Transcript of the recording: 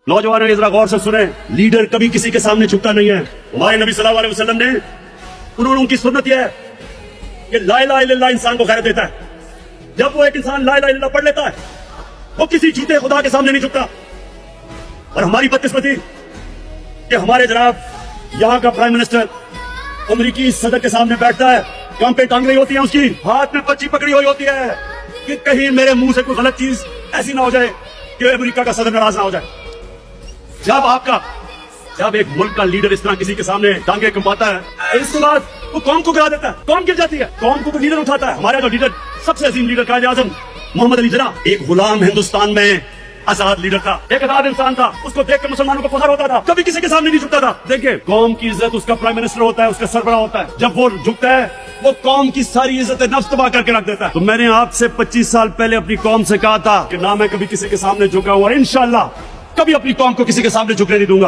नौजवानों ने जरा गौर से सुने, लीडर कभी किसी के सामने झुकता नहीं है। हमारे नबी सल्लल्लाहु अलैहि वसल्लम ने, उन्होंने उनकी सुन्नत यह है कि ला इलाहा इल्लल्लाह इंसान को खैर देता है। जब वो एक इंसान ला इलाहा इल्लल्लाह पढ़ लेता है, वो किसी झूठे खुदा के सामने नहीं झुकता। और हमारी बदकिस्मती कि हमारे जनाब यहाँ का प्राइम मिनिस्टर अमेरिकी सदर के सामने बैठता है, काम पे टांग रही होती है, उसकी हाथ में पर्ची पकड़ी हुई होती है कि कहीं मेरे मुंह से कोई गलत चीज ऐसी ना हो जाए कि अमेरिका का सदर नाराज ना हो जाए। जब एक मुल्क का लीडर इस तरह किसी के सामने टांगे कंपाता है, इसके बाद वो कौम को गिरा देता है, कौम गिर जाती है, कौम को लीडर उठाता है। हमारा जो लीडर, सबसे अजीम लीडर कायदे आजम मोहम्मद अली जिन्ना, एक गुलाम हिंदुस्तान में आजाद लीडर था, एक आजाद इंसान था। उसको देख कर मुसलमानों को फख्र होता था, कभी किसी के सामने नहीं झुकता था। देखिए, कौम की इज्जत उसका प्राइम मिनिस्टर होता है, उसका सरबराह होता है। जब वो झुकता है, वो कौम की सारी इज्जत नफ्स तबाह करके रख देता है। तो मैंने आपसे 25 साल पहले अपनी कौम से कहा था कि ना मैं कभी किसी के सामने झुका हुआ, इंशाअल्लाह कभी अपनी कौम को किसी के सामने झुकने नहीं दूंगा।